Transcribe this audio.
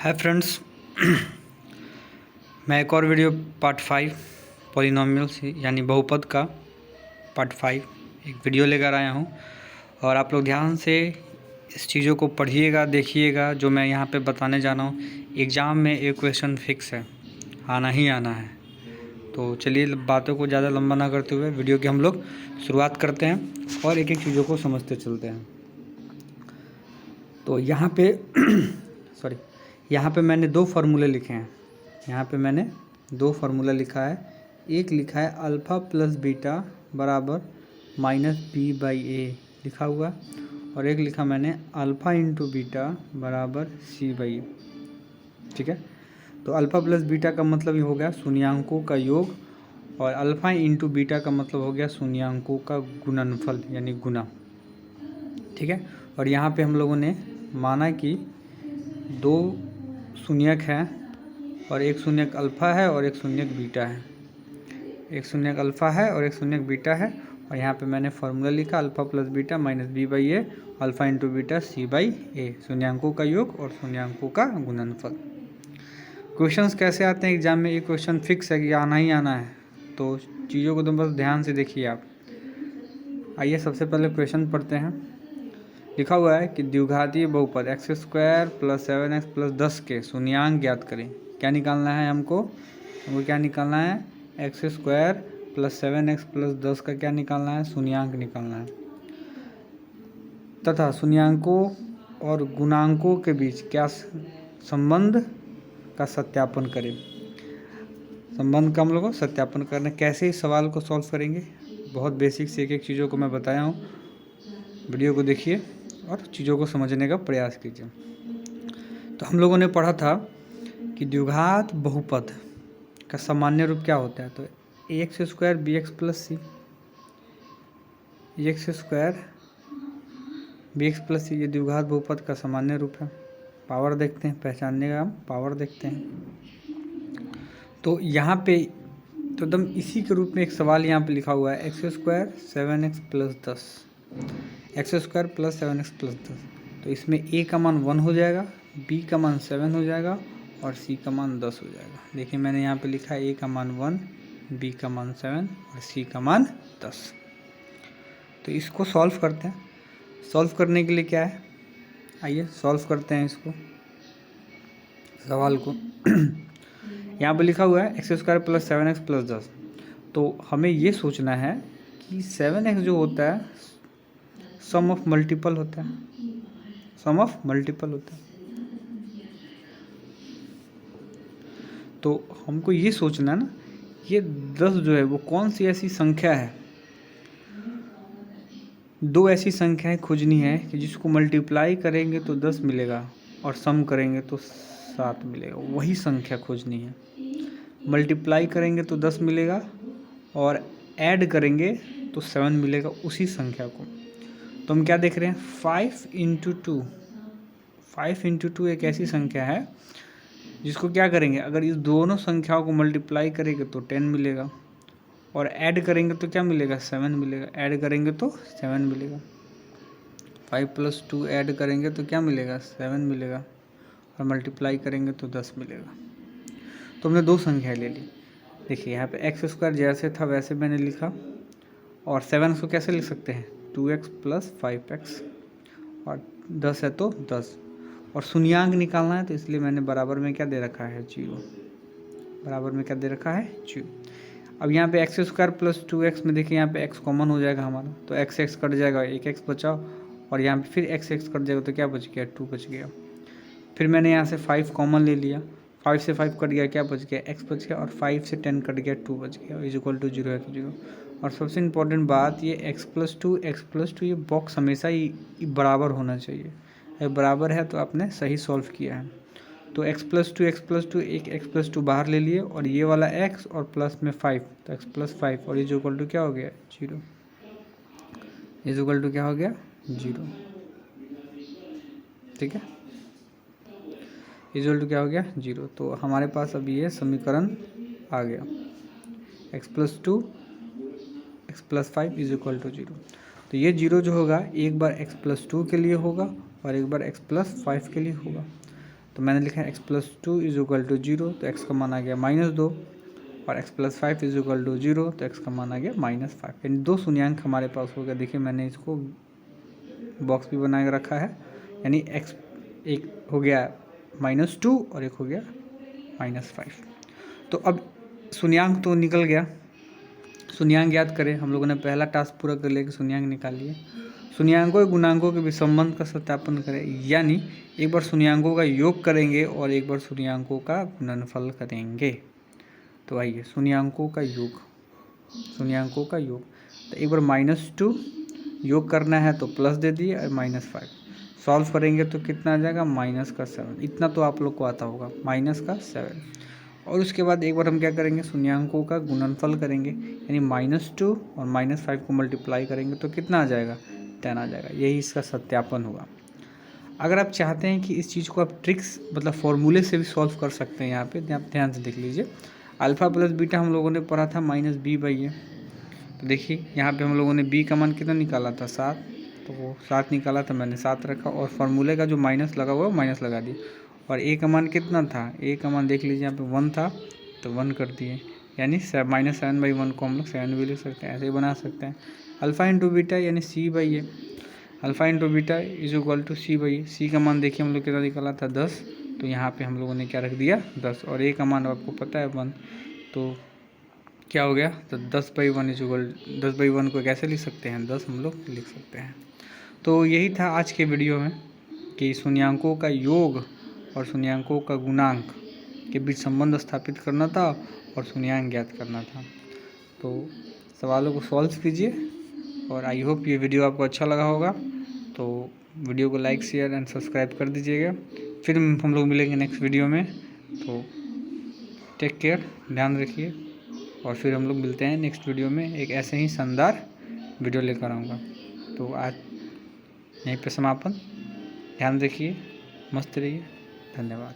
Hi friends, मैं एक और वीडियो पार्ट 5 पॉलिनोमियल्स यानी बहुपद का पार्ट 5 एक वीडियो लेकर आया हूं। और आप लोग ध्यान से इस चीज़ों को पढ़िएगा, देखिएगा। जो मैं यहाँ पे बताने जा रहा हूँ, एग्ज़ाम में एक क्वेश्चन फिक्स है, आना ही आना है। तो चलिए बातों को ज़्यादा लंबा ना करते हुए वीडियो की हम लोग शुरुआत करते हैं और एक एक चीज़ों को समझते चलते हैं। तो यहाँ पे यहाँ पे मैंने दो फार्मूले लिखे हैं। यहाँ पे मैंने दो फार्मूला लिखा है। एक लिखा है अल्फ़ा प्लस बीटा बराबर माइनस बी बाई ए लिखा हुआ है, और एक लिखा मैंने अल्फ़ा इंटू बीटा बराबर सी बाई ए। ठीक है, तो अल्फ़ा प्लस बीटा का मतलब ये हो गया शून्यांकों का योग, और अल्फ़ा इंटू बीटा का मतलब हो गया शून्यांकों का गुणनफल यानी गुना। ठीक है, और यहाँ पे हम लोगों ने माना कि दो शून्यक हैं, और एक शून्यक अल्फ़ा है और एक शून्यक बीटा है। एक शून्यक अल्फ़ा है और एक शून्यक बीटा है, और यहाँ पे मैंने फार्मूला लिखा alpha plus beta minus B by A, alpha into beta C by A, शून्यांकों का योग और शून्यांकों का गुणनफल। क्वेश्चंस कैसे आते हैं एग्जाम में, ये क्वेश्चन फिक्स है कि आना ही आना है, तो चीज़ों को तो बस ध्यान से देखिए आप। आइए सबसे पहले क्वेश्चन पढ़ते हैं। लिखा हुआ है कि द्विघातीय बहुपद x square plus 7x plus 10 के शून्यांक ज्ञात करें। क्या निकालना है हमको क्या निकालना है? X square plus 7x plus 10 का क्या निकालना है? शून्यांक निकालना है। तथा शून्यांकों और गुणांकों के बीच क्या संबंध का सत्यापन करें। संबंध का हम लोग को सत्यापन करना, कैसे इस सवाल को सॉल्व करेंगे, बहुत बेसिक से एक एक चीज़ों को मैं बताया हूँ। वीडियो को देखिए और चीज़ों को समझने का प्रयास कीजिए। तो हम लोगों ने पढ़ा था कि द्विघात बहुपद का सामान्य रूप क्या होता है। तो A X square B X plus C, A X square B X plus C, ये द्विघात बहुपद का सामान्य रूप है। पावर देखते हैं, पहचानने का हम पावर देखते हैं। तो यहाँ पे तो एकदम इसी के रूप में एक सवाल यहाँ पे लिखा हुआ है, x square 7x plus 10, x square plus 7x plus 10। तो इसमें ए का मान 1 हो जाएगा, बी का मान 7 हो जाएगा और सी का मान 10 हो जाएगा। देखिए मैंने यहाँ पे लिखा है ए का मान 1, बी का मान 7 और सी का मान 10। तो इसको सॉल्व करते हैं। सॉल्व करने के लिए क्या है, आइए सॉल्व करते हैं इसको, सवाल को। यहाँ पे लिखा हुआ है x square plus 7x plus 10। तो हमें ये सोचना है कि 7x जो होता है सम ऑफ मल्टीपल होता है, सम ऑफ मल्टीपल होता है। तो हमको ये सोचना है ना, ये 10 जो है वो कौन सी ऐसी संख्या है, दो ऐसी संख्याएं खोजनी है कि जिसको मल्टीप्लाई करेंगे तो 10 मिलेगा और सम करेंगे तो 7 मिलेगा। वही संख्या खोजनी है। मल्टीप्लाई करेंगे तो 10 मिलेगा और ऐड करेंगे तो 7 मिलेगा, उसी संख्या को। तो हम क्या देख रहे हैं, 5 इंटू 2, 5 इंटू 2 एक ऐसी संख्या है जिसको क्या करेंगे, अगर इस दोनों संख्याओं को मल्टीप्लाई करेंगे तो 10 मिलेगा, और ऐड करेंगे तो क्या मिलेगा, 7 मिलेगा। ऐड करेंगे तो 7 मिलेगा। 5 प्लस 2 ऐड करेंगे तो क्या मिलेगा, 7 मिलेगा, और मल्टीप्लाई करेंगे तो 10 मिलेगा। तो हमने दो संख्या ले ली। देखिए यहाँ पे एक्स स्क्वायर जैसे था वैसे मैंने लिखा, और 7 को कैसे लिख सकते हैं, 2x प्लस 5x, और 10 है तो 10, और शून्यांक निकालना है तो इसलिए मैंने बराबर में क्या दे रखा है, 0। बराबर में क्या दे रखा है, 0। अब यहाँ पे एक्स स्क्वायर प्लस 2x में देखिए यहाँ पे x कॉमन हो जाएगा हमारा, तो x कट जाएगा, एक x बचा, और यहाँ पे फिर x कट जाएगा तो क्या बच गया, 2 बच गया। फिर मैंने यहाँ से 5 कॉमन ले लिया, 5 से 5 कट गया, क्या बच गया, x बच गया, और 5 से 10 कट गया, 2 बच गया, इज इक्वल टू 0 है तो 0। और सबसे इम्पोर्टेंट बात, ये x प्लस टू ये बॉक्स हमेशा ही बराबर होना चाहिए। अगर बराबर है तो आपने सही सॉल्व किया है। तो x प्लस टू एक x प्लस 2 बाहर ले लिए, और ये वाला x और प्लस में 5, तो x प्लस 5, और इज इक्वल टू क्या हो गया, 0। इज इक्वल टू क्या हो गया, 0। ठीक है, इज इक्वल टू क्या हो गया, 0। तो हमारे पास अभी ये समीकरण आ गया, x plus 2 x plus 5 is equal to 0। तो ये 0 जो होगा एक बार x प्लस 2 के लिए होगा और एक बार x प्लस 5 के लिए होगा। तो मैंने लिखा है x+2 इज इक्वल टू 0, तो x का मान आ गया -2, और x+5 इज इक्वल टू 0, तो x का मान आ गया -5। यानी 2 शून्यांक हमारे पास हो गया। देखिए मैंने इसको बॉक्स भी बना के रखा है, यानी x एक हो गया -2 और एक हो गया -5। तो अब शून्यांक तो निकल गया। शून्यांक याद करें, हम लोगों ने पहला टास्क पूरा कर लिया कि शून्यांक निकालिए। शून्यांकों और गुणांकों के भी संबंध का सत्यापन करें, यानी एक बार शून्यांकों का योग करेंगे और एक बार शून्यांकों का गुणनफल करेंगे। तो आइए शून्यांकों का योग, शून्यांकों का योग। तो एक बार -2 योग करना है तो प्लस दे दिए और -5 सॉल्व करेंगे तो कितना आ जाएगा -7। इतना तो आप लोग को आता होगा, -7। और उसके बाद एक बार हम क्या करेंगे, शून्यांकों का गुणनफल करेंगे, यानी -2 और -5 को मल्टीप्लाई करेंगे तो कितना आ जाएगा 10 आ जाएगा। यही इसका सत्यापन होगा। अगर आप चाहते हैं कि इस चीज़ को आप ट्रिक्स मतलब फॉर्मूले से भी सॉल्व कर सकते हैं, यहाँ पे आप ध्यान से देख लीजिए। अल्फ़ा प्लस बीटा हम लोगों ने पढ़ा था -b/a। तो देखिए यहाँ पे हम लोगों ने b का मान कितना निकाला था 7, तो वो 7 निकाला था, मैंने 7 रखा और फार्मूले का जो माइनस लगा हुआ माइनस लगा दिए। और a का मान कितना था, a का मान देख लीजिए यहाँ पे 1 था तो 1 कर दिए, यानी -7/1 को हम लोग 7 भी लिख सकते हैं, ऐसे ही बना सकते हैं। अल्फ़ा इंटू बीटा यानी c/a, alpha into beta is equal to c/a। c का मान देखिए हम लोग कितना निकाला था 10, तो यहाँ पे हम लोगों ने क्या रख दिया 10, और a का मान आपको पता है 1, तो क्या हो गया, तो 10/1 इज इक्वल 10/1 को कैसे लिख सकते हैं 10 हम लोग लिख सकते हैं। तो यही था आज के वीडियो में कि शून्यांकों का योग और शून्यांकों का गुणांक के बीच संबंध स्थापित करना था और शून्यांक ज्ञात करना था। तो सवालों को सॉल्व कीजिए और आई होप ये वीडियो आपको अच्छा लगा होगा। तो वीडियो को लाइक शेयर एंड सब्सक्राइब कर दीजिएगा। फिर हम लोग मिलेंगे नेक्स्ट वीडियो में। तो टेक केयर, ध्यान रखिए, और फिर हम लोग मिलते हैं नेक्स्ट वीडियो में एक ऐसे ही शानदार वीडियो लेकर आऊँगा। तो आज यहीं पे समापन, ध्यान रखिए, मस्त रहिए, धन्यवाद।